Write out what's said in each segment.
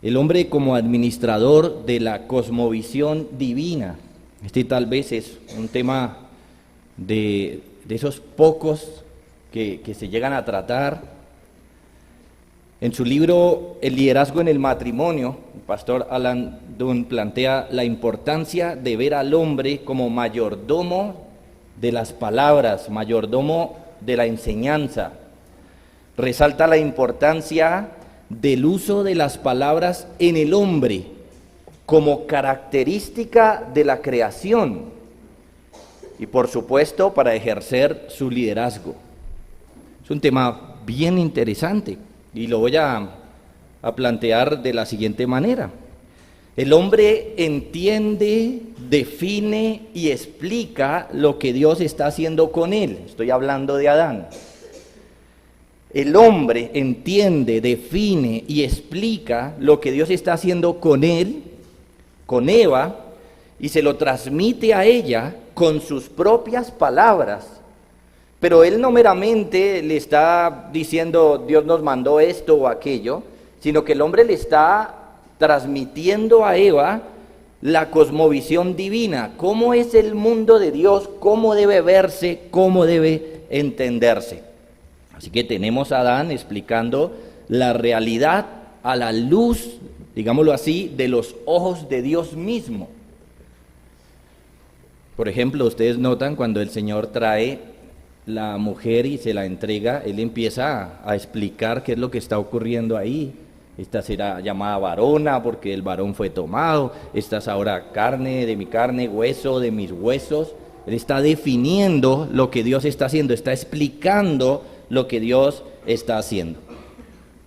El hombre como administrador de la cosmovisión divina. Este tal vez es un tema de esos pocos que se llegan a tratar. En su libro El liderazgo en el matrimonio, el pastor Alan Dunn plantea la importancia de ver al hombre como mayordomo de las palabras, mayordomo de la enseñanza. Resalta la importancia del uso de las palabras en el hombre como característica de la creación y por supuesto para ejercer su liderazgo. Es un tema bien interesante y lo voy a plantear de la siguiente manera. El hombre entiende, define y explica lo que Dios está haciendo con él. Estoy hablando de Adán. El hombre entiende, define y explica lo que Dios está haciendo con él, con Eva, y se lo transmite a ella con sus propias palabras. Pero él no meramente le está diciendo Dios nos mandó esto o aquello, sino que el hombre le está transmitiendo a Eva la cosmovisión divina, cómo es el mundo de Dios, cómo debe verse, cómo debe entenderse. Así que tenemos a Adán explicando la realidad a la luz, digámoslo así, de los ojos de Dios mismo. Por ejemplo, ustedes notan cuando el Señor trae la mujer y se la entrega, Él empieza a explicar qué es lo que está ocurriendo ahí. Esta será llamada varona porque el varón fue tomado, esta es ahora carne de mi carne, hueso de mis huesos. Él está definiendo lo que Dios está haciendo, está explicando lo que Dios está haciendo.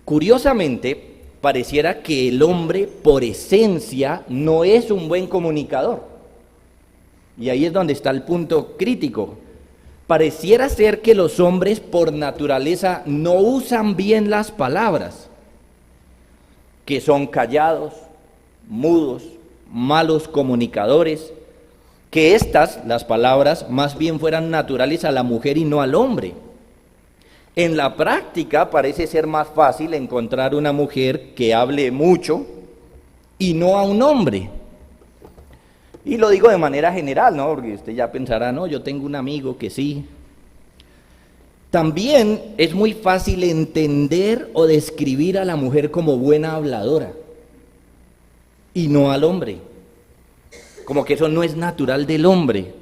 Curiosamente, pareciera que el hombre por esencia no es un buen comunicador. Y ahí es donde está el punto crítico. Pareciera ser que los hombres por naturaleza no usan bien las palabras, que son callados, mudos, malos comunicadores, que las palabras, más bien fueran naturales a la mujer y no al hombre. En la práctica parece ser más fácil encontrar una mujer que hable mucho y no a un hombre. Y lo digo de manera general, ¿no? Porque usted ya pensará, no, yo tengo un amigo que sí. También es muy fácil entender o describir a la mujer como buena habladora y no al hombre. Como que eso no es natural del hombre.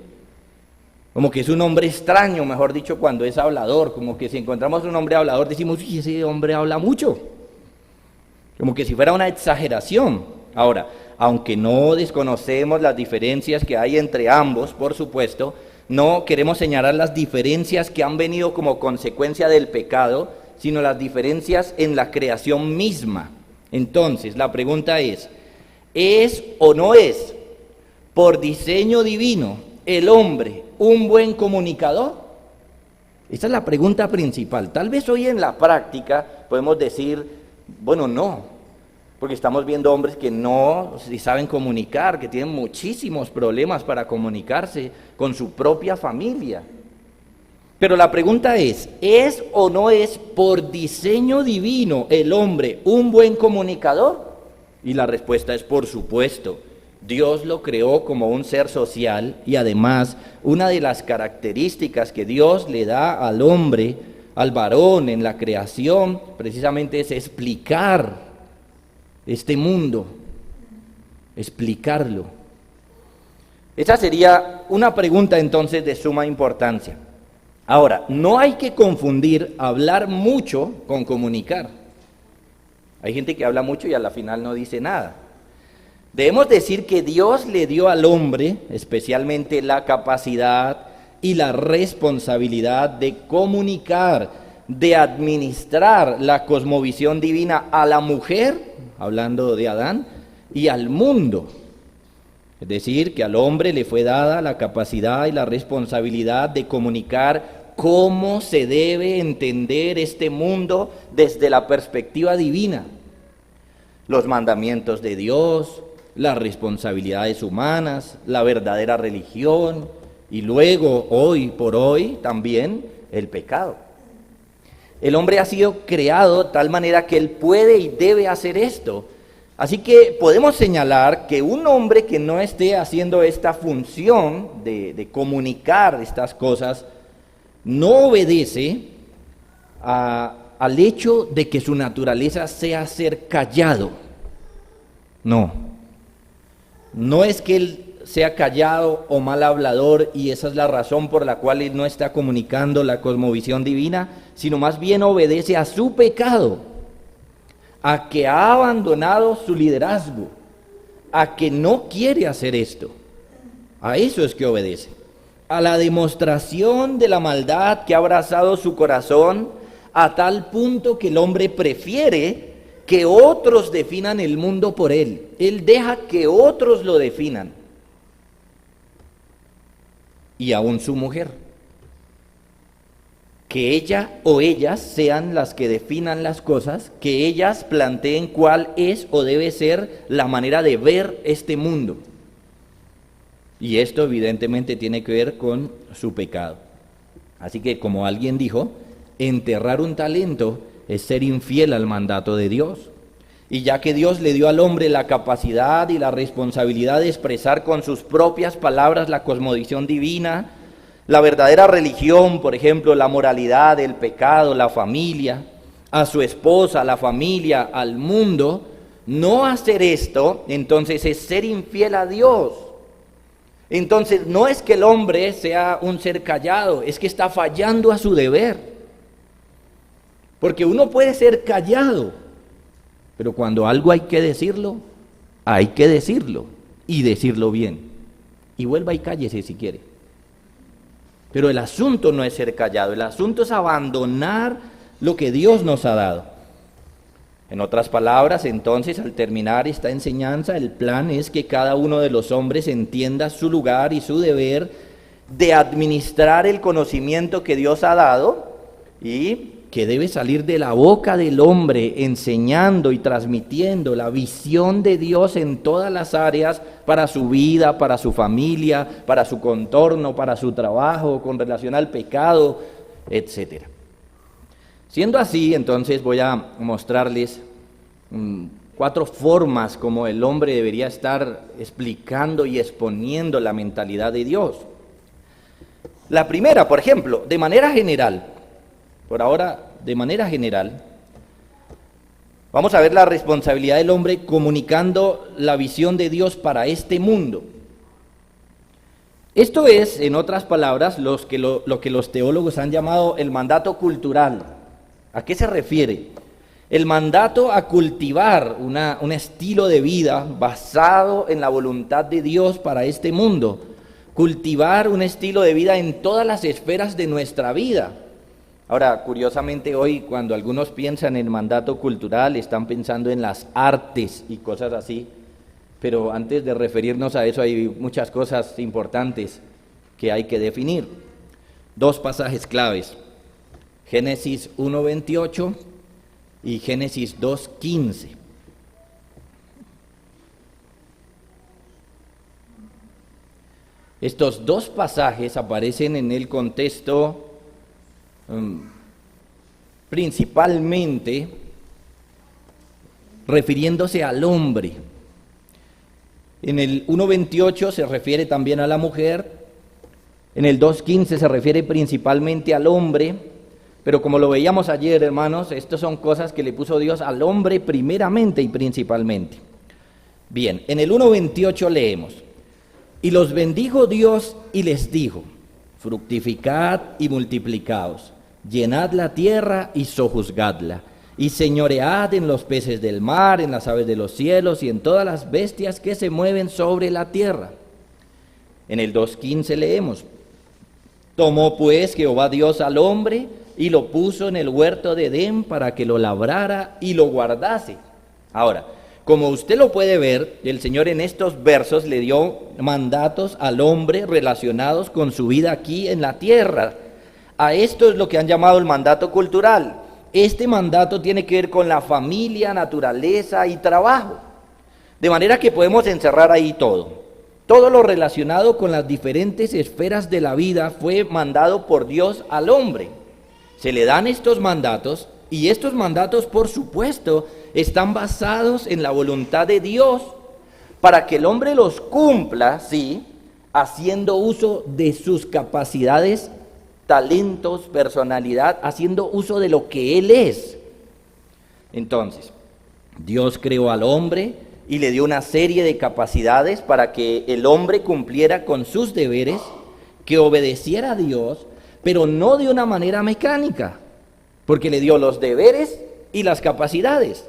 Como que es un hombre extraño, mejor dicho, cuando es hablador. Como que si encontramos un hombre hablador decimos, uy, ese hombre habla mucho. Como que si fuera una exageración. Ahora, aunque no desconocemos las diferencias que hay entre ambos, por supuesto, no queremos señalar las diferencias que han venido como consecuencia del pecado, sino las diferencias en la creación misma. Entonces, la pregunta ¿es o no es por diseño divino el hombre un buen comunicador? Esta es la pregunta principal. Tal vez hoy en la práctica podemos decir, bueno, no, porque estamos viendo hombres que no saben comunicar, que tienen muchísimos problemas para comunicarse con su propia familia. Pero la pregunta ¿es o no es por diseño divino el hombre un buen comunicador? Y la respuesta es por supuesto. Dios lo creó como un ser social y además una de las características que Dios le da al hombre, al varón en la creación, precisamente es explicar este mundo, explicarlo. Esa sería una pregunta entonces de suma importancia. Ahora, no hay que confundir hablar mucho con comunicar. Hay gente que habla mucho y a la final no dice nada. Debemos decir que Dios le dio al hombre especialmente la capacidad y la responsabilidad de comunicar, de administrar la cosmovisión divina a la mujer, hablando de Adán, y al mundo. Es decir, que al hombre le fue dada la capacidad y la responsabilidad de comunicar cómo se debe entender este mundo desde la perspectiva divina. Los mandamientos de Dios, las responsabilidades humanas, la verdadera religión y luego, hoy por hoy, también el pecado. El hombre ha sido creado de tal manera que él puede y debe hacer esto. Así que podemos señalar que un hombre que no esté haciendo esta función de comunicar estas cosas, no obedece al hecho de que su naturaleza sea ser callado. No es que él sea callado o mal hablador y esa es la razón por la cual él no está comunicando la cosmovisión divina, sino más bien obedece a su pecado, a que ha abandonado su liderazgo, a que no quiere hacer esto. A eso es que obedece. A la demostración de la maldad que ha abrazado su corazón a tal punto que el hombre prefiere que otros definan el mundo por él. Él deja que otros lo definan. Y aún su mujer. Que ella o ellas sean las que definan las cosas, que ellas planteen cuál es o debe ser la manera de ver este mundo. Y esto evidentemente tiene que ver con su pecado. Así que, como alguien dijo, enterrar un talento es ser infiel al mandato de Dios. Y ya que Dios le dio al hombre la capacidad y la responsabilidad de expresar con sus propias palabras la cosmovisión divina, la verdadera religión, por ejemplo, la moralidad, el pecado, la familia, a su esposa, a la familia, al mundo, no hacer esto, entonces es ser infiel a Dios. Entonces no es que el hombre sea un ser callado, es que está fallando a su deber. Porque uno puede ser callado, pero cuando algo hay que decirlo y decirlo bien. Y vuelva y cállese si quiere. Pero el asunto no es ser callado, el asunto es abandonar lo que Dios nos ha dado. En otras palabras, entonces, al terminar esta enseñanza, el plan es que cada uno de los hombres entienda su lugar y su deber de administrar el conocimiento que Dios ha dado y que debe salir de la boca del hombre, enseñando y transmitiendo la visión de Dios en todas las áreas para su vida, para su familia, para su contorno, para su trabajo, con relación al pecado, etc. Siendo así, entonces voy a mostrarles 4 formas como el hombre debería estar explicando y exponiendo la mentalidad de Dios. La primera, por ejemplo, de manera general, por ahora, de manera general, vamos a ver la responsabilidad del hombre comunicando la visión de Dios para este mundo. Esto es, en otras palabras, lo que los teólogos han llamado el mandato cultural. ¿A qué se refiere? El mandato a cultivar un estilo de vida basado en la voluntad de Dios para este mundo. Cultivar un estilo de vida en todas las esferas de nuestra vida. Ahora, curiosamente hoy, cuando algunos piensan en el mandato cultural, están pensando en las artes y cosas así, pero antes de referirnos a eso hay muchas cosas importantes que hay que definir. 2 pasajes claves, Génesis 1:28 y Génesis 2:15. Estos 2 pasajes aparecen en el contexto principalmente refiriéndose al hombre. En el 1:28 se refiere también a la mujer, en el 2:15 se refiere principalmente al hombre, pero como lo veíamos ayer, hermanos, estas son cosas que le puso Dios al hombre primeramente y principalmente. Bien, en el 1:28 leemos: y los bendijo Dios y les dijo: fructificad y multiplicaos, llenad la tierra y sojuzgadla, y señoread en los peces del mar, en las aves de los cielos y en todas las bestias que se mueven sobre la tierra. En el 2:15 leemos: tomó pues Jehová Dios al hombre y lo puso en el huerto de Edén para que lo labrara y lo guardase. Ahora, como usted lo puede ver, el Señor en estos versos le dio mandatos al hombre relacionados con su vida aquí en la tierra. A esto es lo que han llamado el mandato cultural. Este mandato tiene que ver con la familia, naturaleza y trabajo. De manera que podemos encerrar ahí todo. Todo lo relacionado con las diferentes esferas de la vida fue mandado por Dios al hombre. Se le dan estos mandatos Y estos mandatos, por supuesto, están basados en la voluntad de Dios para que el hombre los cumpla, sí, haciendo uso de sus capacidades, talentos, personalidad, haciendo uso de lo que él es. Entonces, Dios creó al hombre y le dio una serie de capacidades para que el hombre cumpliera con sus deberes, que obedeciera a Dios, pero no de una manera mecánica, porque le dio los deberes y las capacidades.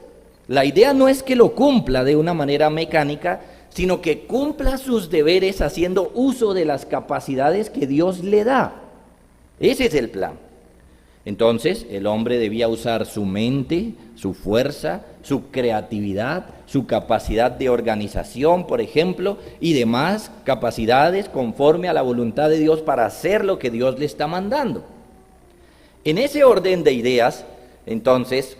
La idea no es que lo cumpla de una manera mecánica, sino que cumpla sus deberes haciendo uso de las capacidades que Dios le da. Ese es el plan. Entonces, el hombre debía usar su mente, su fuerza, su creatividad, su capacidad de organización, por ejemplo, y demás capacidades conforme a la voluntad de Dios para hacer lo que Dios le está mandando. En ese orden de ideas, entonces,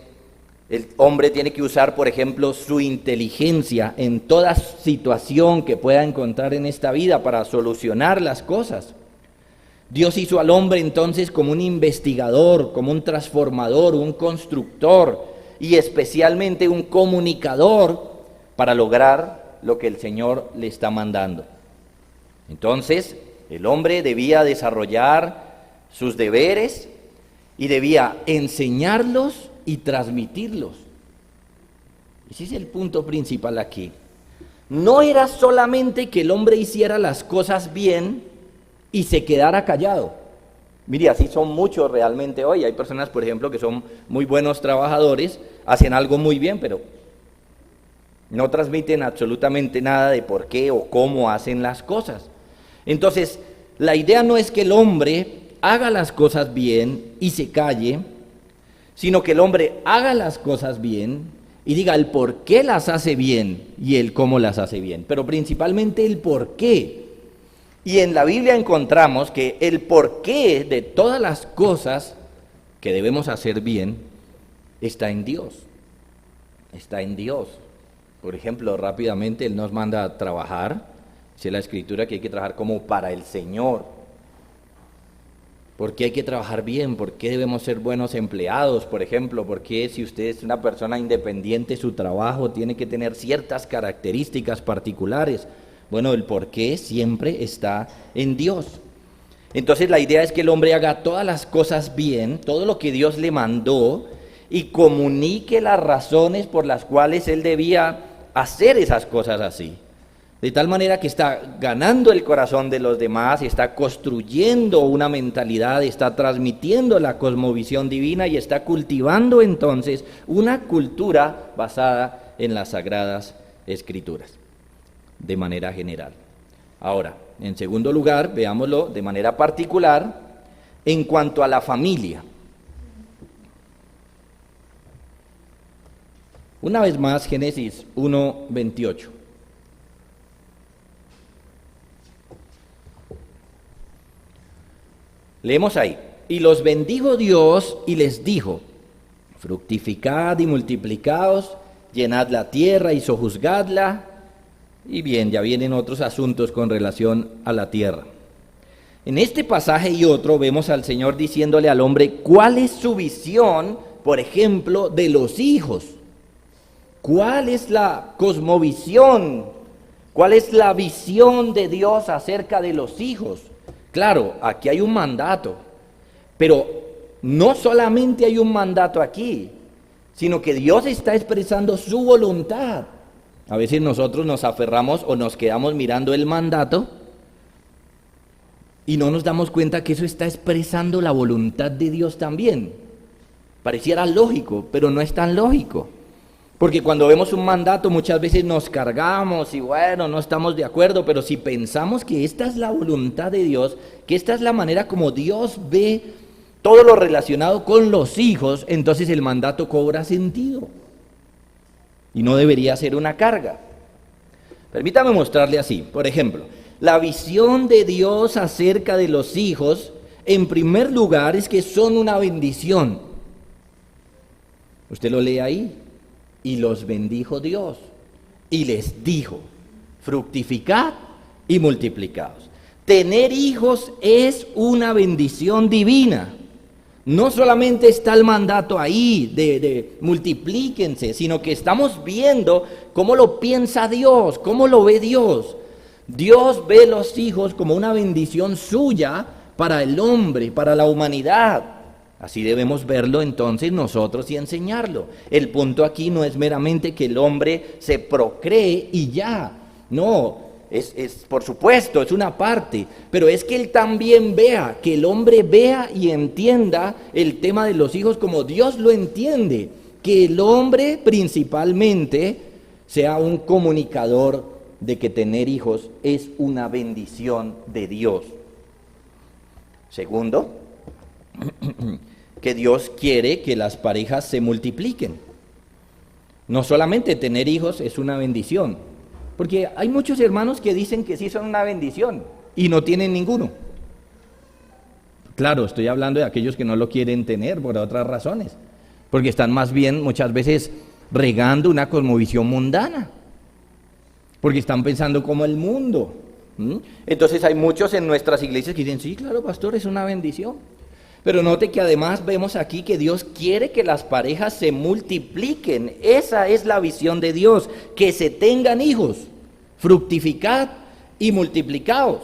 el hombre tiene que usar, por ejemplo, su inteligencia en toda situación que pueda encontrar en esta vida para solucionar las cosas. Dios hizo al hombre entonces como un investigador, como un transformador, un constructor y especialmente un comunicador para lograr lo que el Señor le está mandando. Entonces, el hombre debía desarrollar sus deberes y debía enseñarlos y transmitirlos. Ese es el punto principal aquí. No era solamente que el hombre hiciera las cosas bien y se quedara callado. Mire, así son muchos realmente hoy. Hay personas, por ejemplo, que son muy buenos trabajadores, hacen algo muy bien, pero no transmiten absolutamente nada de por qué o cómo hacen las cosas. Entonces, la idea no es que el hombre haga las cosas bien y se calle, sino que el hombre haga las cosas bien y diga el por qué las hace bien y el cómo las hace bien, pero principalmente el por qué. Y en la Biblia encontramos que el porqué de todas las cosas que debemos hacer bien está en Dios. Está en Dios. Por ejemplo, rápidamente Él nos manda a trabajar. Dice la Escritura que hay que trabajar como para el Señor. ¿Por qué hay que trabajar bien? ¿Por qué debemos ser buenos empleados? Por ejemplo, ¿por qué si usted es una persona independiente, su trabajo tiene que tener ciertas características particulares? Bueno, el porqué siempre está en Dios. Entonces la idea es que el hombre haga todas las cosas bien, todo lo que Dios le mandó, y comunique las razones por las cuales él debía hacer esas cosas así. De tal manera que está ganando el corazón de los demás, está construyendo una mentalidad, está transmitiendo la cosmovisión divina y está cultivando entonces una cultura basada en las Sagradas Escrituras, de manera general. Ahora, en segundo lugar, veámoslo de manera particular en cuanto a la familia. Una vez más, Génesis 1:28. Leemos ahí: y los bendijo Dios y les dijo: fructificad y multiplicaos, llenad la tierra y sojuzgadla. Y bien, ya vienen otros asuntos con relación a la tierra. En este pasaje y otro vemos al Señor diciéndole al hombre cuál es su visión, por ejemplo, de los hijos. ¿Cuál es la cosmovisión? ¿Cuál es la visión de Dios acerca de los hijos? Claro, aquí hay un mandato, pero no solamente hay un mandato aquí, sino que Dios está expresando su voluntad. A veces nosotros nos aferramos o nos quedamos mirando el mandato y no nos damos cuenta que eso está expresando la voluntad de Dios también. Pareciera lógico, pero no es tan lógico. Porque cuando vemos un mandato muchas veces nos cargamos y bueno, no estamos de acuerdo, pero si pensamos que esta es la voluntad de Dios, que esta es la manera como Dios ve todo lo relacionado con los hijos, entonces el mandato cobra sentido. Y no debería ser una carga. Permítame mostrarle así. Por ejemplo, la visión de Dios acerca de los hijos, en primer lugar, es que son una bendición. Usted lo lee ahí. Y los bendijo Dios. Y les dijo: fructificad y multiplicaos. Tener hijos es una bendición divina. No solamente está el mandato ahí de multiplíquense, sino que estamos viendo cómo lo piensa Dios, cómo lo ve Dios. Dios ve los hijos como una bendición suya para el hombre, para la humanidad. Así debemos verlo entonces nosotros y enseñarlo. El punto aquí no es meramente que el hombre se procree y ya. No, es por supuesto, es una parte, pero es que él también vea, que el hombre vea y entienda el tema de los hijos como Dios lo entiende, que el hombre principalmente sea un comunicador de que tener hijos es una bendición de Dios. Segundo, que Dios quiere que las parejas se multipliquen. No solamente tener hijos es una bendición, porque hay muchos hermanos que dicen que sí son una bendición y no tienen ninguno. Claro, estoy hablando de aquellos que no lo quieren tener por otras razones, porque están más bien muchas veces regando una cosmovisión mundana, porque están pensando como el mundo. Entonces hay muchos en nuestras iglesias que dicen, sí, claro, pastor, es una bendición. Pero note que además vemos aquí que Dios quiere que las parejas se multipliquen. Esa es la visión de Dios, que se tengan hijos, fructificad y multiplicaos.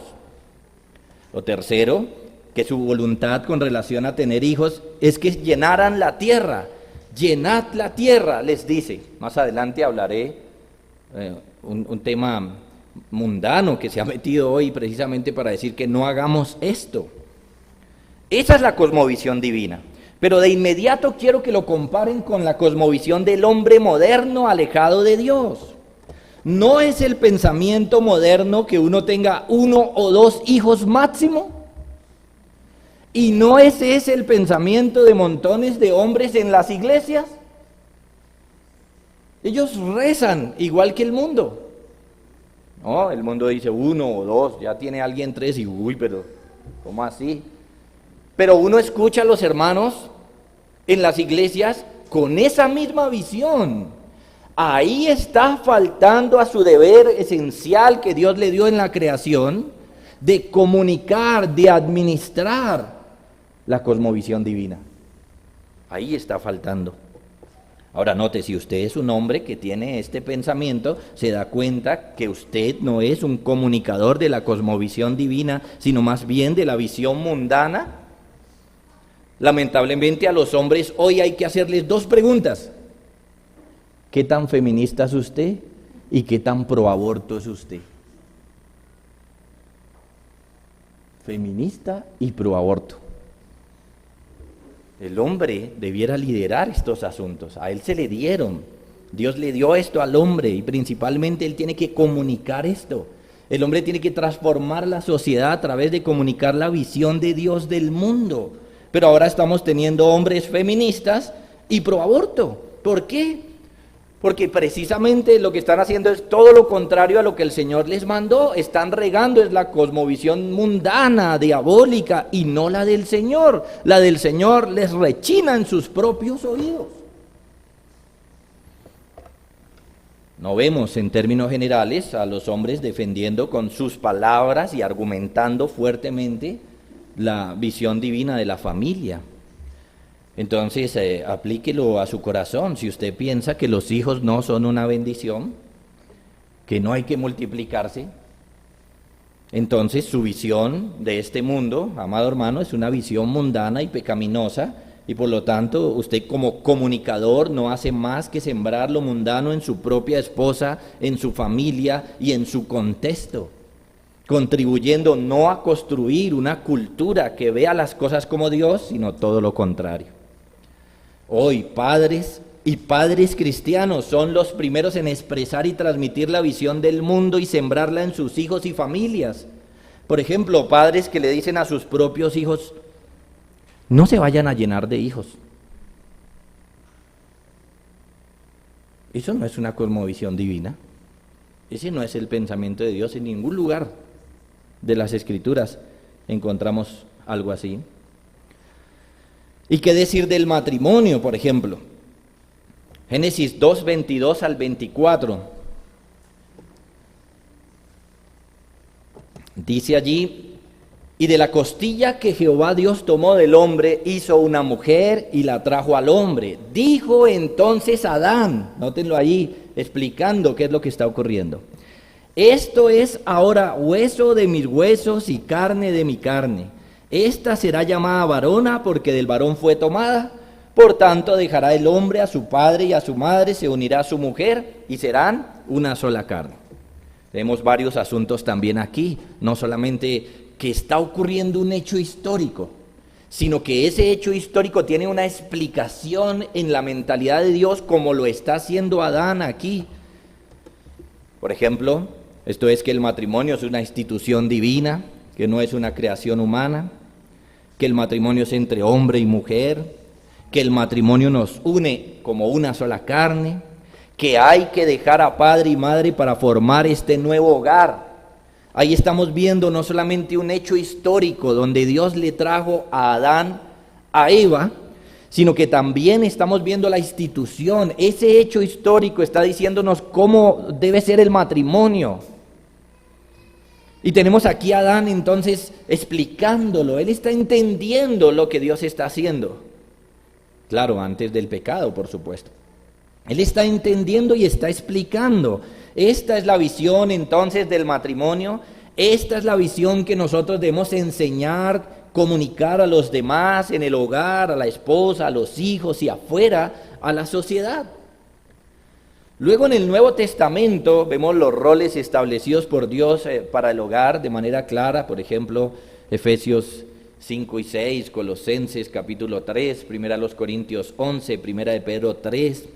Lo tercero, que su voluntad con relación a tener hijos es que llenaran la tierra. Llenad la tierra, les dice. Más adelante hablaré un tema mundano que se ha metido hoy precisamente para decir que no hagamos esto. Esa es la cosmovisión divina. Pero de inmediato quiero que lo comparen con la cosmovisión del hombre moderno alejado de Dios. ¿No es el pensamiento moderno que uno tenga 1 o 2 hijos máximo? ¿Y no ese es el pensamiento de montones de hombres en las iglesias? Ellos rezan igual que el mundo. No, el mundo dice 1 o 2, ya tiene alguien 3 y uy, pero ¿cómo así? Pero uno escucha a los hermanos en las iglesias con esa misma visión. Ahí está faltando a su deber esencial que Dios le dio en la creación de comunicar, de administrar la cosmovisión divina. Ahí está faltando. Ahora note, si usted es un hombre que tiene este pensamiento, se da cuenta que usted no es un comunicador de la cosmovisión divina, sino más bien de la visión mundana. Lamentablemente a los hombres hoy hay que hacerles 2 preguntas. ¿Qué tan feminista es usted? ¿Y qué tan proaborto es usted? Feminista y proaborto. El hombre debiera liderar estos asuntos. A él se le dieron. Dios le dio esto al hombre y principalmente él tiene que comunicar esto. El hombre tiene que transformar la sociedad a través de comunicar la visión de Dios del mundo. Pero ahora estamos teniendo hombres feministas y proaborto. ¿Por qué? Porque precisamente lo que están haciendo es todo lo contrario a lo que el Señor les mandó. Están regando es la cosmovisión mundana, diabólica, y no la del Señor. La del Señor les rechina en sus propios oídos. No vemos en términos generales a los hombres defendiendo con sus palabras y argumentando fuertemente la visión divina de la familia. Entonces, aplíquelo a su corazón. Si usted piensa que los hijos no son una bendición, que no hay que multiplicarse, entonces su visión de este mundo, amado hermano, es una visión mundana y pecaminosa, y por lo tanto usted como comunicador no hace más que sembrar lo mundano en su propia esposa, en su familia y en su contexto, contribuyendo no a construir una cultura que vea las cosas como Dios, sino todo lo contrario. Hoy padres y padres cristianos son los primeros en expresar y transmitir la visión del mundo y sembrarla en sus hijos y familias. Por ejemplo, padres que le dicen a sus propios hijos, no se vayan a llenar de hijos. Eso no es una cosmovisión divina. Ese no es el pensamiento de Dios. En ningún lugar de las Escrituras encontramos algo así. ¿Y qué decir del matrimonio, por ejemplo? Génesis 2, 22 al 24. Dice allí, Y de la costilla que Jehová Dios tomó del hombre, hizo una mujer y la trajo al hombre. Dijo entonces Adán, nótenlo allí, explicando qué es lo que está ocurriendo. Esto es ahora hueso de mis huesos y carne de mi carne. Esta será llamada varona porque del varón fue tomada. Por tanto dejará el hombre a su padre y a su madre, se unirá a su mujer y serán una sola carne. Tenemos varios asuntos también aquí, no solamente que está ocurriendo un hecho histórico, sino que ese hecho histórico tiene una explicación en la mentalidad de Dios como lo está haciendo Adán aquí. Por ejemplo, esto es que el matrimonio es una institución divina, que no es una creación humana, que el matrimonio es entre hombre y mujer, que el matrimonio nos une como una sola carne, que hay que dejar a padre y madre para formar este nuevo hogar. Ahí estamos viendo no solamente un hecho histórico donde Dios le trajo a Adán, a Eva, sino que también estamos viendo la institución. Ese hecho histórico está diciéndonos cómo debe ser el matrimonio. Y tenemos aquí a Adán entonces explicándolo. Él está entendiendo lo que Dios está haciendo. Claro, antes del pecado, por supuesto. Él está entendiendo y está explicando. Esta es la visión entonces del matrimonio. Esta es la visión que nosotros debemos enseñar, comunicar a los demás en el hogar, a la esposa, a los hijos y afuera, a la sociedad. Luego en el Nuevo Testamento vemos los roles establecidos por Dios para el hogar de manera clara. Por ejemplo, Efesios 5 y 6, Colosenses capítulo 3, 1 Corintios 11, 1 de Pedro 3.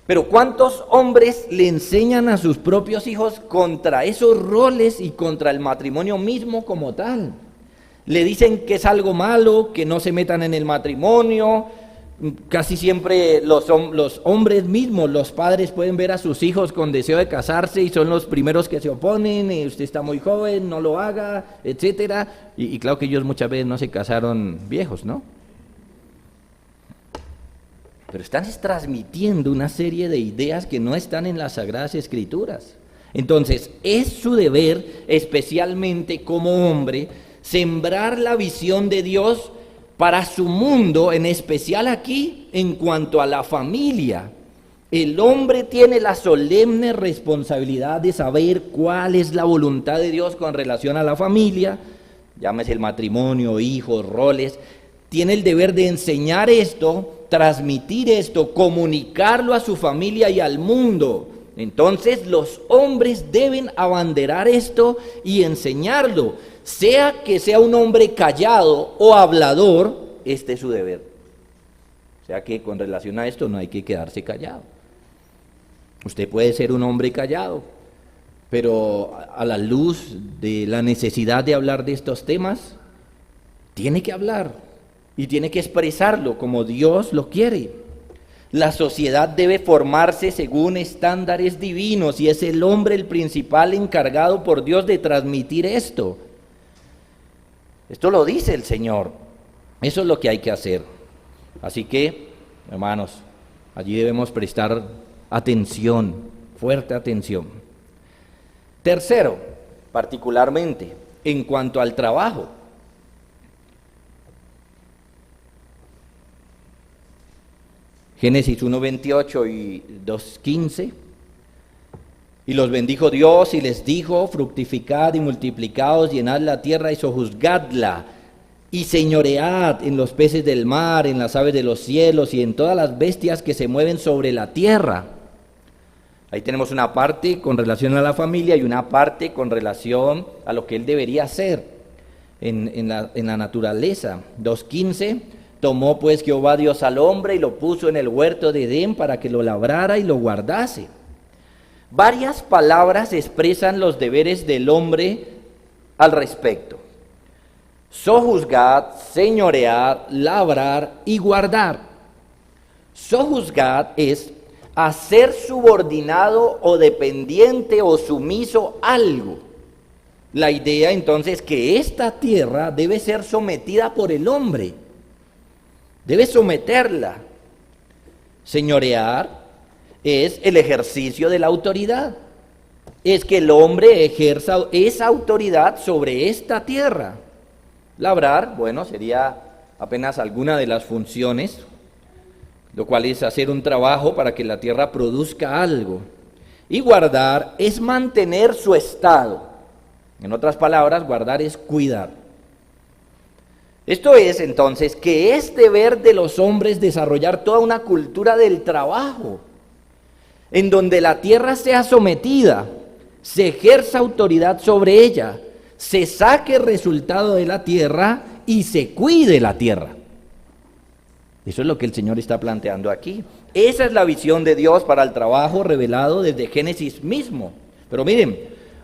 Pero ¿cuántos hombres le enseñan a sus propios hijos contra esos roles y contra el matrimonio mismo como tal? Le dicen que es algo malo, que no se metan en el matrimonio. Casi siempre los hombres mismos, los padres pueden ver a sus hijos con deseo de casarse y son los primeros que se oponen. Usted está muy joven, no lo haga, etcétera. Y claro que ellos muchas veces no se casaron viejos, ¿no? Pero están transmitiendo una serie de ideas que no están en las Sagradas Escrituras. Entonces, es su deber, especialmente como hombre, sembrar la visión de Dios para su mundo, en especial aquí, en cuanto a la familia. El hombre tiene la solemne responsabilidad de saber cuál es la voluntad de Dios con relación a la familia, llámese el matrimonio, hijos, roles. Tiene el deber de enseñar esto, transmitir esto, comunicarlo a su familia y al mundo. Entonces los hombres deben abanderar esto y enseñarlo. Sea que sea un hombre callado o hablador, este es su deber. O sea que con relación a esto no hay que quedarse callado. Usted puede ser un hombre callado, pero a la luz de la necesidad de hablar de estos temas, tiene que hablar. Y tiene que expresarlo como Dios lo quiere. La sociedad debe formarse según estándares divinos y es el hombre el principal encargado por Dios de transmitir esto. Esto lo dice el Señor. Eso es lo que hay que hacer. Así que, hermanos, allí debemos prestar atención, fuerte atención. Tercero, particularmente, en cuanto al trabajo. Génesis 1:28 y 2:15. Y los bendijo Dios y les dijo: fructificad y multiplicaos, llenad la tierra y sojuzgadla, y señoread en los peces del mar, en las aves de los cielos y en todas las bestias que se mueven sobre la tierra. Ahí tenemos una parte con relación a la familia y una parte con relación a lo que él debería hacer en la naturaleza. 2:15. Tomó pues Jehová Dios al hombre y lo puso en el huerto de Edén para que lo labrara y lo guardase. Varias palabras expresan los deberes del hombre al respecto: sojuzgar, señorear, labrar y guardar. Sojuzgar es hacer subordinado o dependiente o sumiso algo. La idea entonces es que esta tierra debe ser sometida por el hombre. Debe someterla. Señorear es el ejercicio de la autoridad. es que el hombre ejerza esa autoridad sobre esta tierra. Labrar, bueno, sería apenas alguna de las funciones, lo cual es hacer un trabajo para que la tierra produzca algo. Y guardar es mantener su estado. En otras palabras, guardar es cuidar. Esto es entonces que es deber de los hombres desarrollar toda una cultura del trabajo, en donde la tierra sea sometida, se ejerza autoridad sobre ella, se saque el resultado de la tierra y se cuide la tierra. Eso es lo que el Señor está planteando aquí. Esa es la visión de Dios para el trabajo revelado desde Génesis mismo. Pero miren,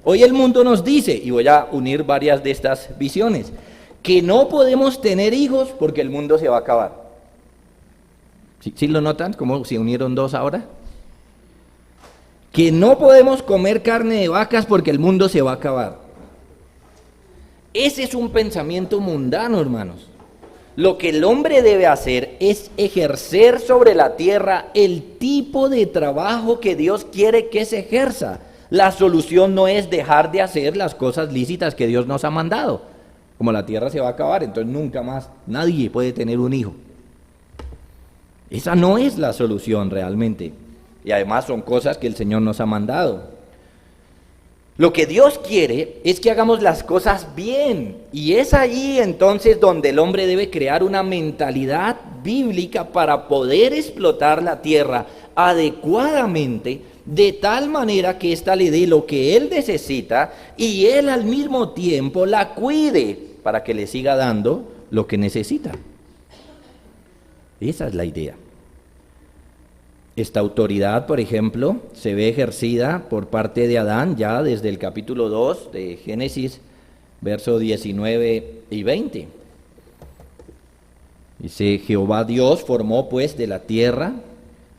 hoy el mundo nos dice, y voy a unir varias de estas visiones, que no podemos tener hijos porque el mundo se va a acabar. ¿Sí lo notan? ¿Cómo se unieron dos ahora? Que no podemos comer carne de vacas porque el mundo se va a acabar. Ese es un pensamiento mundano, hermanos. Lo que el hombre debe hacer es ejercer sobre la tierra el tipo de trabajo que Dios quiere que se ejerza. La solución no es dejar de hacer las cosas lícitas que Dios nos ha mandado. Como la tierra se va a acabar, entonces nunca más nadie puede tener un hijo. Esa no es la solución realmente. Y además son cosas que el Señor nos ha mandado. Lo que Dios quiere es que hagamos las cosas bien. Y es ahí entonces donde el hombre debe crear una mentalidad bíblica para poder explotar la tierra adecuadamente, de tal manera que ésta le dé lo que él necesita y él al mismo tiempo la cuide para que le siga dando lo que necesita. Esa es la idea. Esta autoridad, por ejemplo, se ve ejercida por parte de Adán ya desde el capítulo 2 de Génesis, versos 19 y 20. Dice: Jehová Dios formó pues de la tierra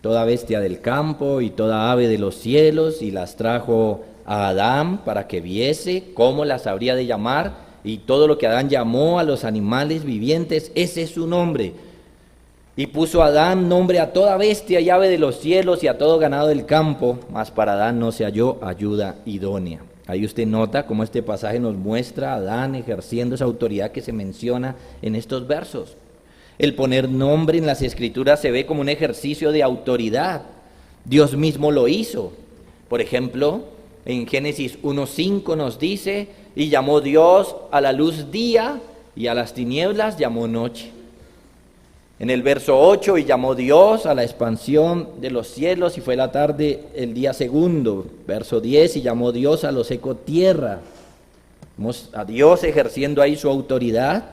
toda bestia del campo y toda ave de los cielos, y las trajo a Adán para que viese cómo las habría de llamar, y todo lo que Adán llamó a los animales vivientes, ese es su nombre. Y puso Adán nombre a toda bestia y ave de los cielos y a todo ganado del campo, mas para Adán no se halló ayuda idónea. Ahí usted nota cómo este pasaje nos muestra a Adán ejerciendo esa autoridad que se menciona en estos versos. El poner nombre en las Escrituras se ve como un ejercicio de autoridad. Dios mismo lo hizo. Por ejemplo, en Génesis 1:5 nos dice: y llamó Dios a la luz día, y a las tinieblas llamó noche. En el verso 8: y llamó Dios a la expansión de los cielos, y fue la tarde el día segundo. Verso 10: y llamó Dios a lo seco tierra. Vemos a Dios ejerciendo ahí su autoridad.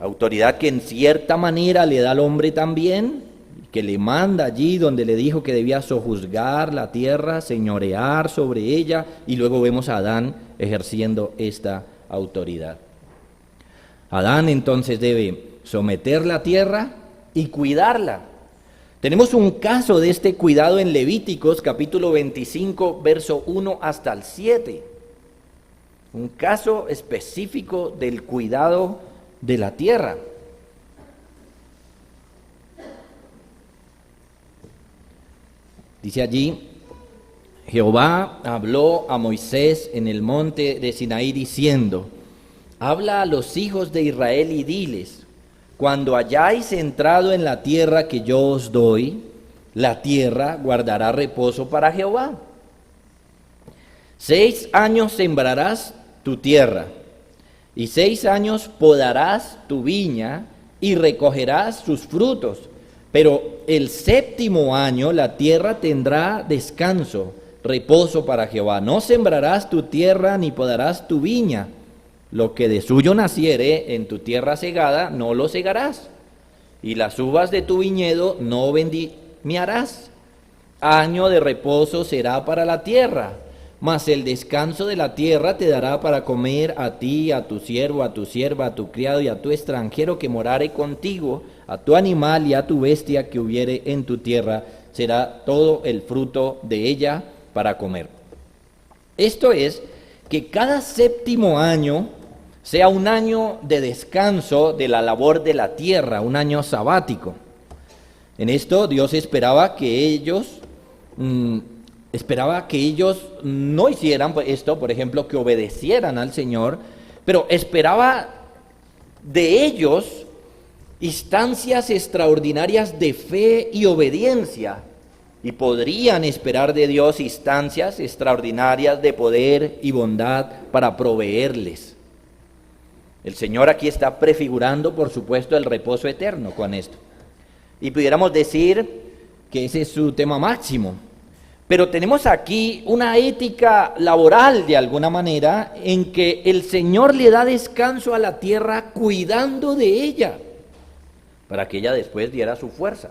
Autoridad que en cierta manera le da al hombre también, que le manda allí donde le dijo que debía sojuzgar la tierra, señorear sobre ella, y luego vemos a Adán ejerciendo esta autoridad. Adán entonces debe someter la tierra y cuidarla. Tenemos un caso de este cuidado en Levíticos capítulo 25, verso 1 hasta el 7. Un caso específico del cuidado de la tierra. Dice allí: Jehová habló a Moisés en el monte de Sinaí diciendo: habla a los hijos de Israel y diles: cuando hayáis entrado en la tierra que yo os doy, la tierra guardará reposo para Jehová. 6 años sembrarás tu tierra, y 6 años podarás tu viña, y recogerás sus frutos. Pero el 7º año la tierra tendrá descanso, reposo para Jehová. No sembrarás tu tierra, ni podarás tu viña. Lo que de suyo naciere en tu tierra segada, no lo segarás. Y las uvas de tu viñedo no vendimiarás. Año de reposo será para la tierra, mas el descanso de la tierra te dará para comer a ti, a tu siervo, a tu sierva, a tu criado y a tu extranjero que morare contigo, a tu animal y a tu bestia que hubiere en tu tierra, será todo el fruto de ella para comer. Esto es, que cada 7º año sea un año de descanso de la labor de la tierra, un año sabático. En esto Dios esperaba que ellos Esperaba que ellos no hicieran esto, por ejemplo, que obedecieran al Señor, pero esperaba de ellos instancias extraordinarias de fe y obediencia. Y podrían esperar de Dios instancias extraordinarias de poder y bondad para proveerles. El Señor aquí está prefigurando, por supuesto, el reposo eterno con esto. Y pudiéramos decir que ese es su tema máximo. Pero tenemos aquí una ética laboral de alguna manera en que el Señor le da descanso a la tierra cuidando de ella para que ella después diera su fuerza.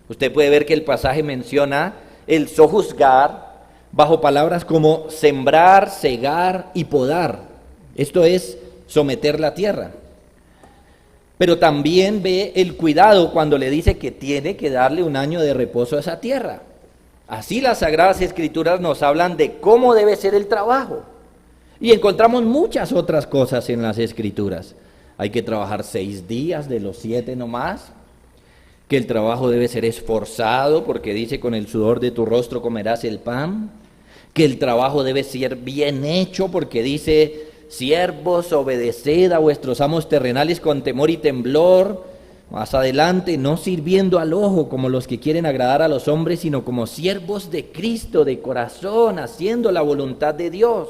Usted puede ver que el pasaje menciona el sojuzgar bajo palabras como sembrar, segar y podar. Esto es someter la tierra. Pero también ve el cuidado cuando le dice que tiene que darle un año de reposo a esa tierra. Así las Sagradas Escrituras nos hablan de cómo debe ser el trabajo. Y encontramos muchas otras cosas en las Escrituras. Hay que trabajar 6 días de los 7 nomás. Que el trabajo debe ser esforzado, porque dice, con el sudor de tu rostro comerás el pan. Que el trabajo debe ser bien hecho, porque dice, siervos, obedeced a vuestros amos terrenales con temor y temblor. Más adelante, no sirviendo al ojo como los que quieren agradar a los hombres, sino como siervos de Cristo de corazón, haciendo la voluntad de Dios.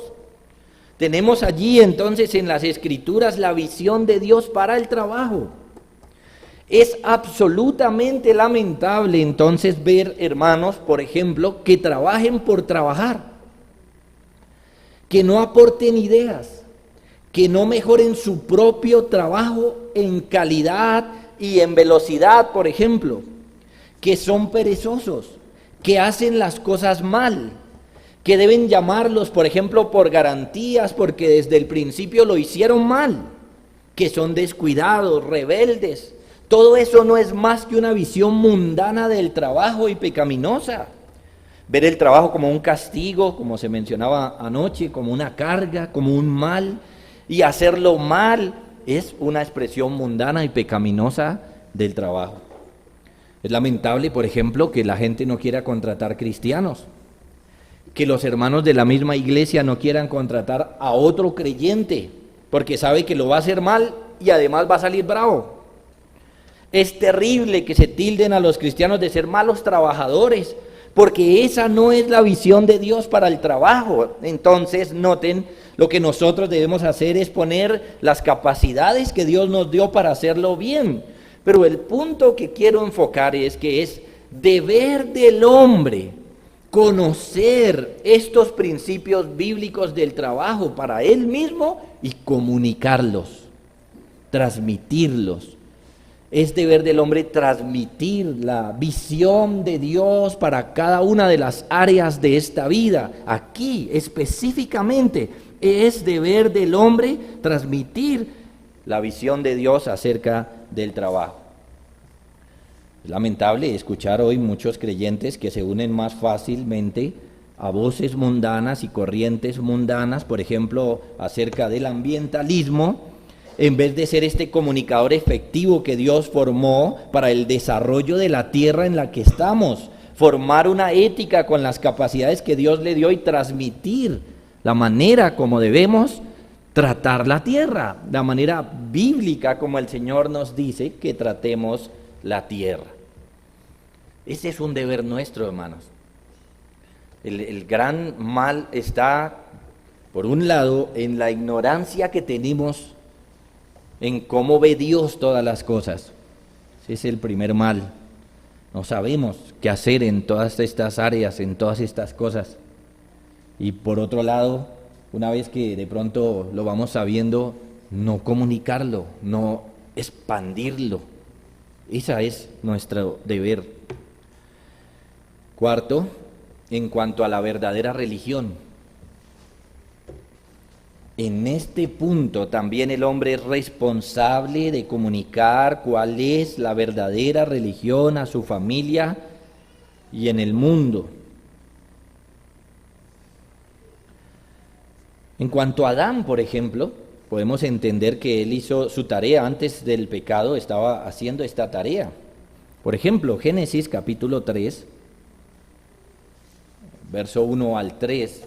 Tenemos allí entonces en las Escrituras la visión de Dios para el trabajo. Es absolutamente lamentable entonces ver, hermanos, por ejemplo, que trabajen por trabajar, que no aporten ideas, que no mejoren su propio trabajo en calidad y en velocidad, por ejemplo, que son perezosos, que hacen las cosas mal, que deben llamarlos, por ejemplo, por garantías, porque desde el principio lo hicieron mal, que son descuidados, rebeldes. Todo eso no es más que una visión mundana del trabajo y pecaminosa. Ver el trabajo como un castigo, como se mencionaba anoche, como una carga, como un mal, y hacerlo mal es una expresión mundana y pecaminosa del trabajo. Es lamentable, por ejemplo, que la gente no quiera contratar cristianos, que los hermanos de la misma iglesia no quieran contratar a otro creyente, porque sabe que lo va a hacer mal y además va a salir bravo. Es terrible que se tilden a los cristianos de ser malos trabajadores, porque esa no es la visión de Dios para el trabajo. Entonces, noten, lo que nosotros debemos hacer es poner las capacidades que Dios nos dio para hacerlo bien. Pero el punto que quiero enfocar es que es deber del hombre conocer estos principios bíblicos del trabajo para él mismo y comunicarlos, transmitirlos. Es deber del hombre transmitir la visión de Dios para cada una de las áreas de esta vida. Aquí específicamente es deber del hombre transmitir la visión de Dios acerca del trabajo. Es lamentable escuchar hoy muchos creyentes que se unen más fácilmente a voces mundanas y corrientes mundanas, por ejemplo, acerca del ambientalismo, en vez de ser este comunicador efectivo que Dios formó para el desarrollo de la tierra en la que estamos, formar una ética con las capacidades que Dios le dio y transmitir la manera como debemos tratar la tierra, la manera bíblica como el Señor nos dice que tratemos la tierra. Ese es un deber nuestro, hermanos. El gran mal está, por un lado, en la ignorancia que tenemos en cómo ve Dios todas las cosas. Ese es el primer mal. No sabemos qué hacer en todas estas áreas, en todas estas cosas. Y por otro lado, una vez que de pronto lo vamos sabiendo, no comunicarlo, no expandirlo. Ese es nuestro deber. Cuarto, en cuanto a la verdadera religión. En este punto también el hombre es responsable de comunicar cuál es la verdadera religión a su familia y en el mundo. En cuanto a Adán, por ejemplo, podemos entender que él hizo su tarea antes del pecado, estaba haciendo esta tarea. Por ejemplo, Génesis capítulo 3, verso 1 al 3.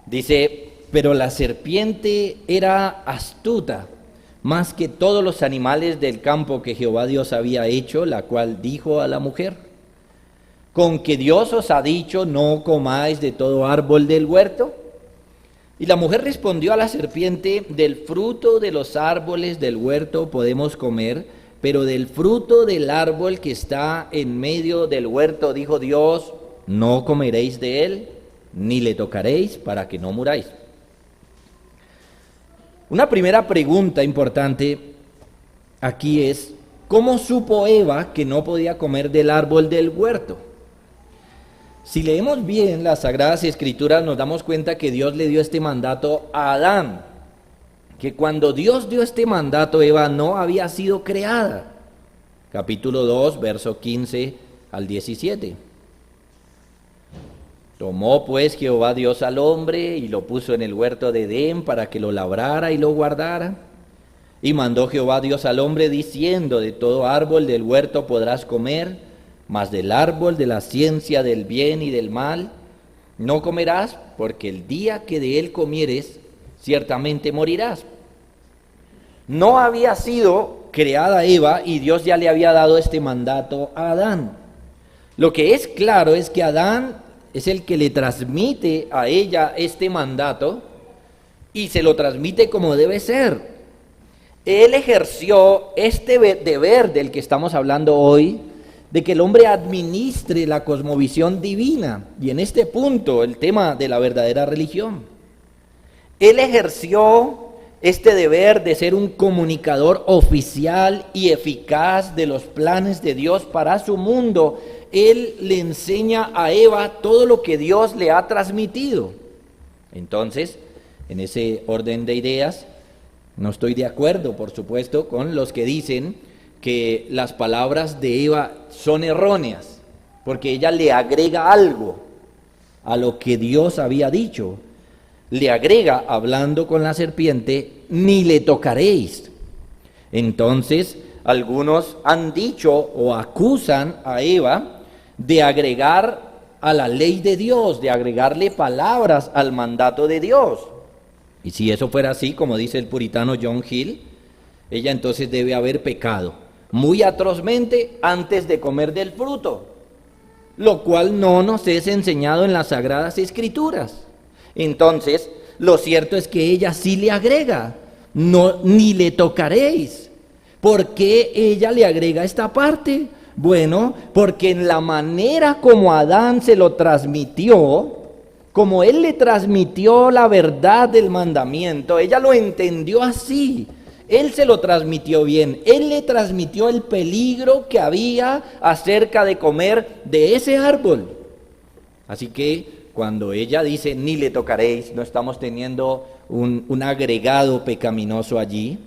Dice, pero la serpiente era astuta, más que todos los animales del campo que Jehová Dios había hecho, la cual dijo a la mujer, ¿con que Dios os ha dicho, no comáis de todo árbol del huerto? Y la mujer respondió a la serpiente, del fruto de los árboles del huerto podemos comer, pero del fruto del árbol que está en medio del huerto, dijo Dios, no comeréis de él, ni le tocaréis para que no muráis. Una primera pregunta importante aquí es, ¿cómo supo Eva que no podía comer del árbol del huerto? Si leemos bien las Sagradas Escrituras nos damos cuenta que Dios le dio este mandato a Adán, que cuando Dios dio este mandato Eva no había sido creada. Capítulo 2, verso 15 al 17. Tomó pues Jehová Dios al hombre y lo puso en el huerto de Edén para que lo labrara y lo guardara. Y mandó Jehová Dios al hombre diciendo, de todo árbol del huerto podrás comer, mas del árbol de la ciencia del bien y del mal no comerás, porque el día que de él comieres, ciertamente morirás. No había sido creada Eva y Dios ya le había dado este mandato a Adán. Lo que es claro es que Adán es el que le transmite a ella este mandato y se lo transmite como debe ser. Él ejerció este deber del que estamos hablando hoy, de que el hombre administre la cosmovisión divina, y en este punto el tema de la verdadera religión. Él ejerció este deber de ser un comunicador oficial y eficaz de los planes de Dios para su mundo. Él le enseña a Eva todo lo que Dios le ha transmitido. Entonces, en ese orden de ideas, no estoy de acuerdo, por supuesto, con los que dicen que las palabras de Eva son erróneas, porque ella le agrega algo a lo que Dios había dicho. Le agrega, hablando con la serpiente, ni le tocaréis. Entonces, algunos han dicho o acusan a Eva de agregar a la ley de Dios, de agregarle palabras al mandato de Dios. Y si eso fuera así, como dice el puritano John Hill, ella entonces debe haber pecado muy atrozmente antes de comer del fruto, lo cual no nos es enseñado en las Sagradas Escrituras. Entonces, lo cierto es que ella sí le agrega, no, ni le tocaréis. ¿Por qué ella le agrega esta parte? Bueno, porque en la manera como Adán se lo transmitió, como él le transmitió la verdad del mandamiento, ella lo entendió así. Él se lo transmitió bien, él le transmitió el peligro que había acerca de comer de ese árbol. Así que cuando ella dice, ni le tocaréis, no estamos teniendo un agregado pecaminoso allí,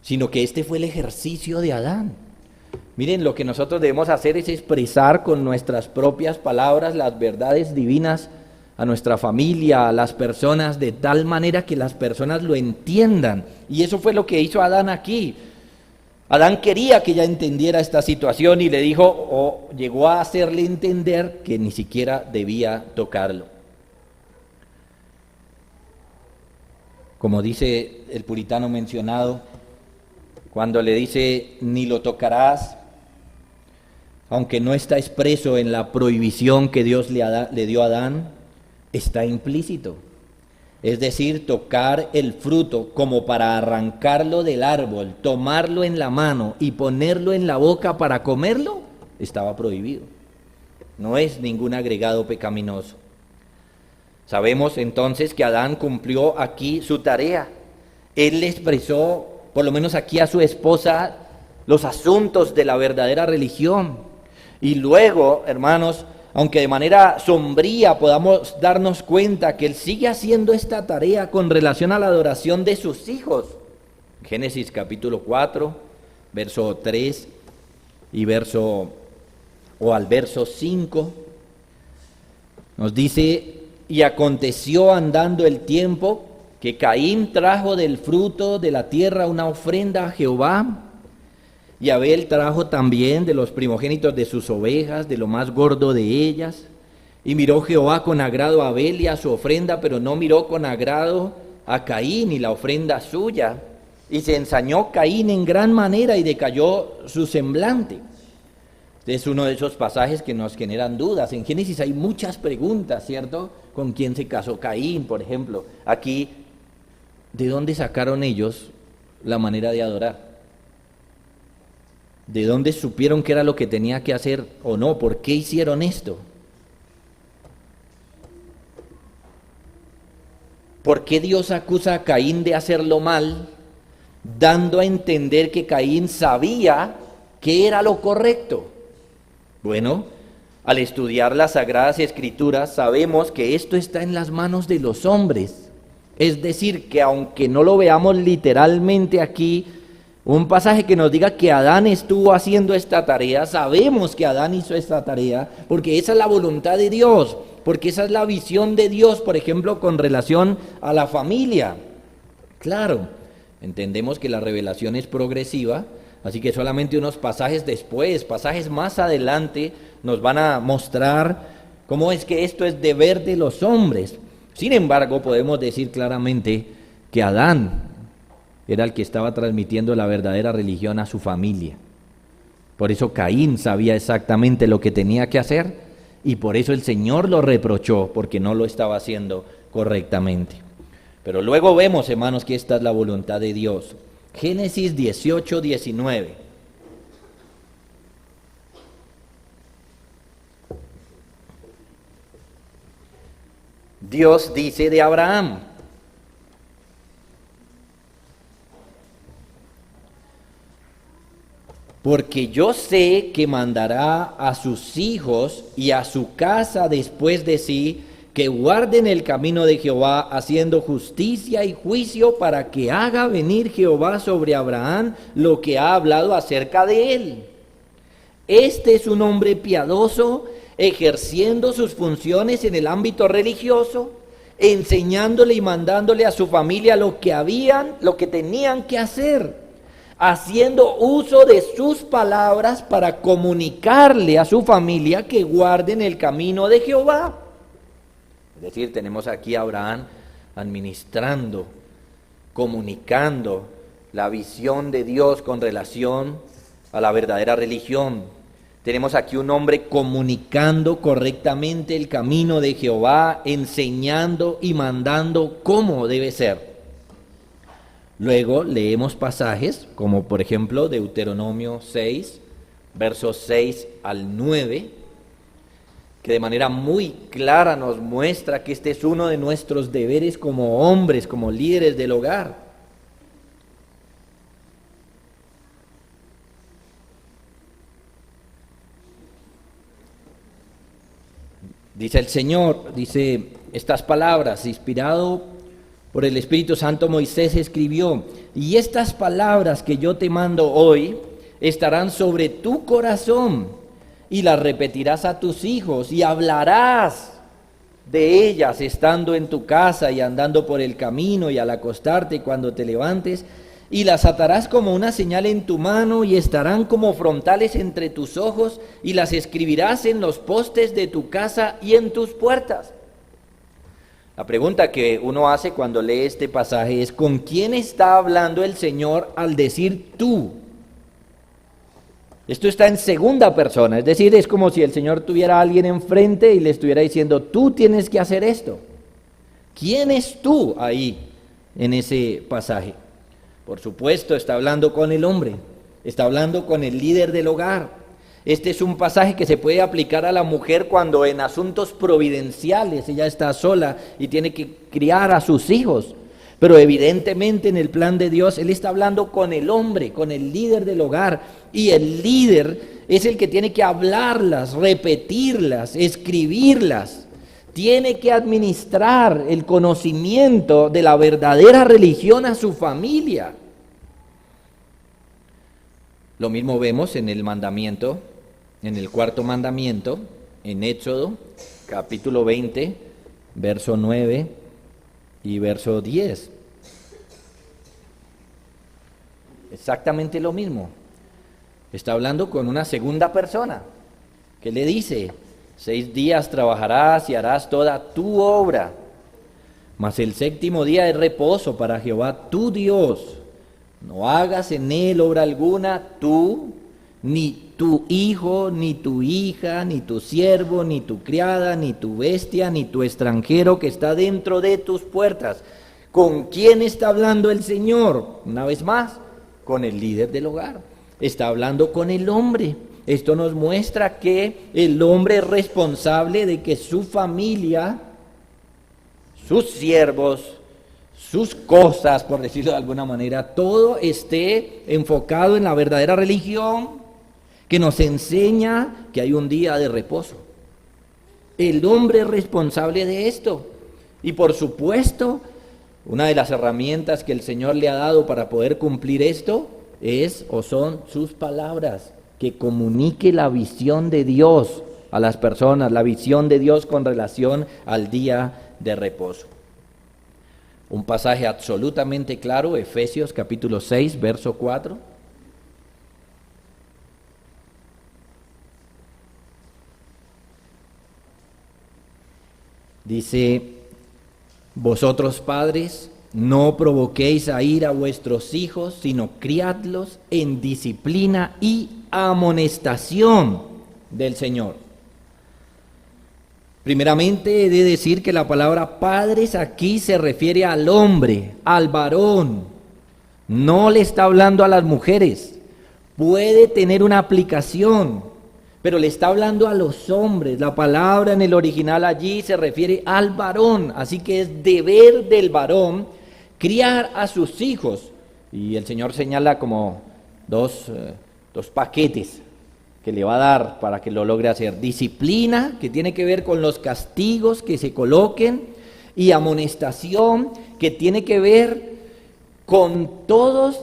sino que este fue el ejercicio de Adán. Miren, lo que nosotros debemos hacer es expresar con nuestras propias palabras las verdades divinas a nuestra familia, a las personas, de tal manera que las personas lo entiendan. Y eso fue lo que hizo Adán aquí. Adán quería que ella entendiera esta situación y le dijo, o llegó a hacerle entender que ni siquiera debía tocarlo. Como dice el puritano mencionado, cuando le dice, ni lo tocarás, aunque no está expreso en la prohibición que Dios le dio a Adán, está implícito. Es decir, tocar el fruto como para arrancarlo del árbol, tomarlo en la mano y ponerlo en la boca para comerlo, estaba prohibido. No es ningún agregado pecaminoso. Sabemos entonces que Adán cumplió aquí su tarea. Él le expresó, por lo menos aquí a su esposa, los asuntos de la verdadera religión. Y luego, hermanos, aunque de manera sombría podamos darnos cuenta que él sigue haciendo esta tarea con relación a la adoración de sus hijos. Génesis capítulo 4, verso 3 y al verso 5, nos dice y aconteció andando el tiempo que Caín trajo del fruto de la tierra una ofrenda a Jehová, y Abel trajo también de los primogénitos de sus ovejas, de lo más gordo de ellas. Y miró Jehová con agrado a Abel y a su ofrenda, pero no miró con agrado a Caín y la ofrenda suya. Y se ensañó Caín en gran manera y decayó su semblante. Este es uno de esos pasajes que nos generan dudas. En Génesis hay muchas preguntas, ¿cierto? ¿Con quién se casó Caín, por ejemplo? Aquí, ¿de dónde sacaron ellos la manera de adorar? ¿De dónde supieron qué era lo que tenía que hacer o no? ¿Por qué hicieron esto? ¿Por qué Dios acusa a Caín de hacerlo mal, dando a entender que Caín sabía qué era lo correcto? Bueno, al estudiar las Sagradas Escrituras sabemos que esto está en las manos de los hombres. Es decir, que aunque no lo veamos literalmente aquí, un pasaje que nos diga que Adán estuvo haciendo esta tarea, sabemos que Adán hizo esta tarea, porque esa es la voluntad de Dios, porque esa es la visión de Dios, por ejemplo, con relación a la familia. Claro, entendemos que la revelación es progresiva, así que solamente unos pasajes después, pasajes más adelante, nos van a mostrar cómo es que esto es deber de los hombres. Sin embargo, podemos decir claramente que Adán era el que estaba transmitiendo la verdadera religión a su familia. Por eso Caín sabía exactamente lo que tenía que hacer y por eso el Señor lo reprochó porque no lo estaba haciendo correctamente. Pero luego vemos, hermanos, que esta es la voluntad de Dios. Génesis 18, 19. Dios dice de Abraham: porque yo sé que mandará a sus hijos y a su casa después de sí, que guarden el camino de Jehová, haciendo justicia y juicio, para que haga venir Jehová sobre Abraham lo que ha hablado acerca de él. Este es un hombre piadoso, ejerciendo sus funciones en el ámbito religioso, enseñándole y mandándole a su familia lo que tenían que hacer, haciendo uso de sus palabras para comunicarle a su familia que guarden el camino de Jehová. Es decir, tenemos aquí a Abraham administrando, comunicando la visión de Dios con relación a la verdadera religión. Tenemos aquí un hombre comunicando correctamente el camino de Jehová, enseñando y mandando cómo debe ser. Luego leemos pasajes como por ejemplo Deuteronomio 6, versos 6 al 9, que de manera muy clara nos muestra que este es uno de nuestros deberes como hombres, como líderes del hogar. Dice el Señor, dice estas palabras, inspirado por el Espíritu Santo, Moisés escribió: y estas palabras que yo te mando hoy estarán sobre tu corazón, y las repetirás a tus hijos, y hablarás de ellas estando en tu casa y andando por el camino y al acostarte y cuando te levantes, y las atarás como una señal en tu mano y estarán como frontales entre tus ojos, y las escribirás en los postes de tu casa y en tus puertas. La pregunta que uno hace cuando lee este pasaje es: ¿con quién está hablando el Señor al decir tú? Esto está en segunda persona, es decir, es como si el Señor tuviera a alguien enfrente y le estuviera diciendo: tú tienes que hacer esto. ¿Quién es tú ahí en ese pasaje? Por supuesto, está hablando con el hombre, está hablando con el líder del hogar. Este es un pasaje que se puede aplicar a la mujer cuando en asuntos providenciales ella está sola y tiene que criar a sus hijos. Pero evidentemente en el plan de Dios Él está hablando con el hombre, con el líder del hogar. Y el líder es el que tiene que hablarlas, repetirlas, escribirlas. Tiene que administrar el conocimiento de la verdadera religión a su familia. Lo mismo vemos en el mandamiento, en el cuarto mandamiento, en Éxodo, capítulo 20, verso 9 y verso 10. Exactamente lo mismo. Está hablando con una segunda persona que le dice: 6 días trabajarás y harás toda tu obra, mas el séptimo día es reposo para Jehová tu Dios. No hagas en él obra alguna, tú, ni tu hijo, ni tu hija, ni tu siervo, ni tu criada, ni tu bestia, ni tu extranjero que está dentro de tus puertas. ¿Con quién está hablando el Señor? Una vez más, con el líder del hogar. Está hablando con el hombre. Esto nos muestra que el hombre es responsable de que su familia, sus siervos, sus cosas, por decirlo de alguna manera, todo esté enfocado en la verdadera religión que nos enseña que hay un día de reposo. El hombre es responsable de esto. Y por supuesto, una de las herramientas que el Señor le ha dado para poder cumplir esto es o son sus palabras, que comunique la visión de Dios a las personas, la visión de Dios con relación al día de reposo. Un pasaje absolutamente claro, Efesios capítulo 6, verso 4. Dice: vosotros padres, no provoquéis a ira a vuestros hijos, sino criadlos en disciplina y amonestación del Señor. Primeramente he de decir que la palabra padres aquí se refiere al hombre, al varón. No le está hablando a las mujeres. Puede tener una aplicación, pero le está hablando a los hombres. La palabra en el original allí se refiere al varón, así que es deber del varón criar a sus hijos. Y el Señor señala como dos paquetes que le va a dar para que lo logre hacer. Disciplina, que tiene que ver con los castigos que se coloquen, y amonestación, que tiene que ver con todas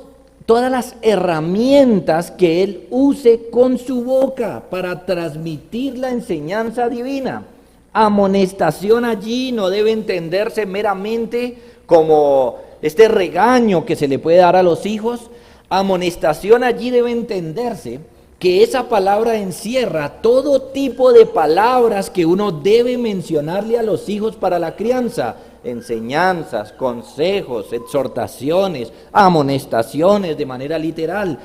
las herramientas que él use con su boca para transmitir la enseñanza divina. Amonestación allí no debe entenderse meramente como este regaño que se le puede dar a los hijos. Amonestación allí debe entenderse que esa palabra encierra todo tipo de palabras que uno debe mencionarle a los hijos para la crianza: enseñanzas, consejos, exhortaciones, amonestaciones de manera literal.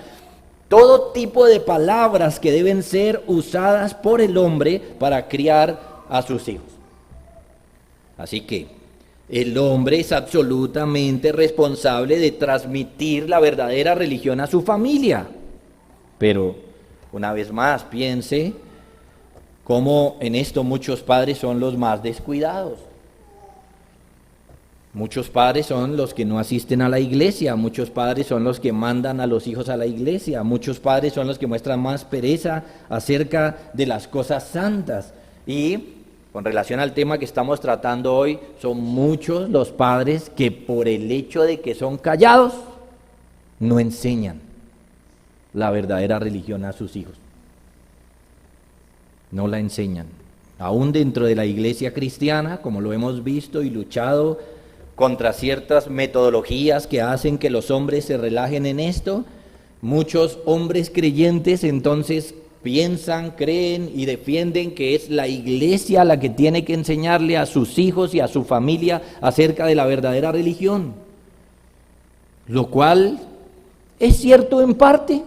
Todo tipo de palabras que deben ser usadas por el hombre para criar a sus hijos. Así que el hombre es absolutamente responsable de transmitir la verdadera religión a su familia. Pero una vez más, piense cómo en esto muchos padres son los más descuidados. Muchos padres son los que no asisten a la iglesia, muchos padres son los que mandan a los hijos a la iglesia, muchos padres son los que muestran más pereza acerca de las cosas santas. Y con relación al tema que estamos tratando hoy, son muchos los padres que por el hecho de que son callados, no enseñan la verdadera religión a sus hijos. No la enseñan. Aún dentro de la iglesia cristiana, como lo hemos visto y luchado contra ciertas metodologías que hacen que los hombres se relajen en esto, muchos hombres creyentes entonces piensan, creen y defienden que es la iglesia la que tiene que enseñarle a sus hijos y a su familia acerca de la verdadera religión. Lo cual es cierto en parte,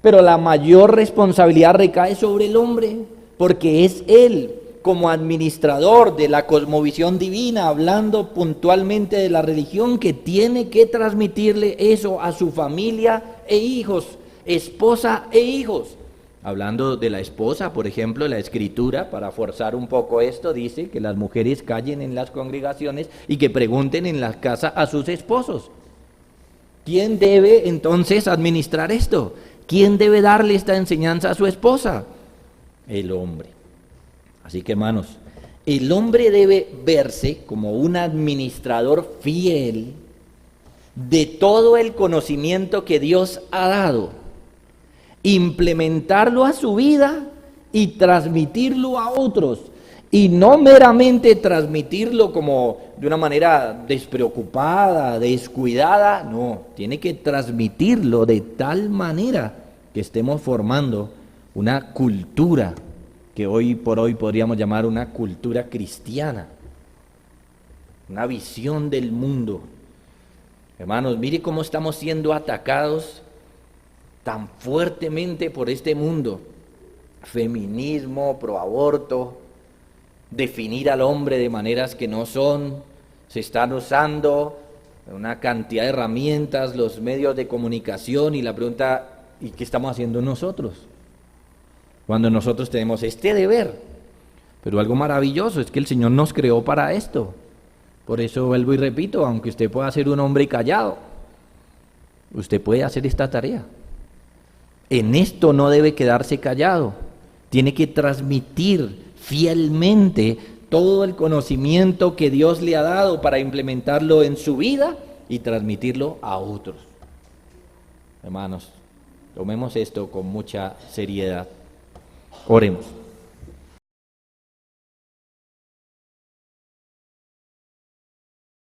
pero la mayor responsabilidad recae sobre el hombre, porque es él, como administrador de la cosmovisión divina, hablando puntualmente de la religión, que tiene que transmitirle eso a su familia e hijos, esposa e hijos. Hablando de la esposa, por ejemplo, la Escritura, para forzar un poco esto, dice que las mujeres callen en las congregaciones y que pregunten en la casa a sus esposos. ¿Quién debe entonces administrar esto? ¿Quién debe darle esta enseñanza a su esposa? El hombre. Así que, hermanos, el hombre debe verse como un administrador fiel de todo el conocimiento que Dios ha dado, implementarlo a su vida y transmitirlo a otros. Y no meramente transmitirlo como de una manera despreocupada, descuidada, no, tiene que transmitirlo de tal manera que estemos formando una cultura que hoy por hoy podríamos llamar una cultura cristiana, una visión del mundo. Hermanos, mire cómo estamos siendo atacados tan fuertemente por este mundo. Feminismo, proaborto, definir al hombre de maneras que no son, se están usando una cantidad de herramientas, los medios de comunicación, y la pregunta, ¿y qué estamos haciendo nosotros? Cuando nosotros tenemos este deber. Pero algo maravilloso es que el Señor nos creó para esto. Por eso vuelvo y repito, aunque usted pueda ser un hombre callado, usted puede hacer esta tarea. En esto no debe quedarse callado, tiene que transmitir fielmente todo el conocimiento que Dios le ha dado para implementarlo en su vida y transmitirlo a otros. Hermanos, tomemos esto con mucha seriedad. Oremos.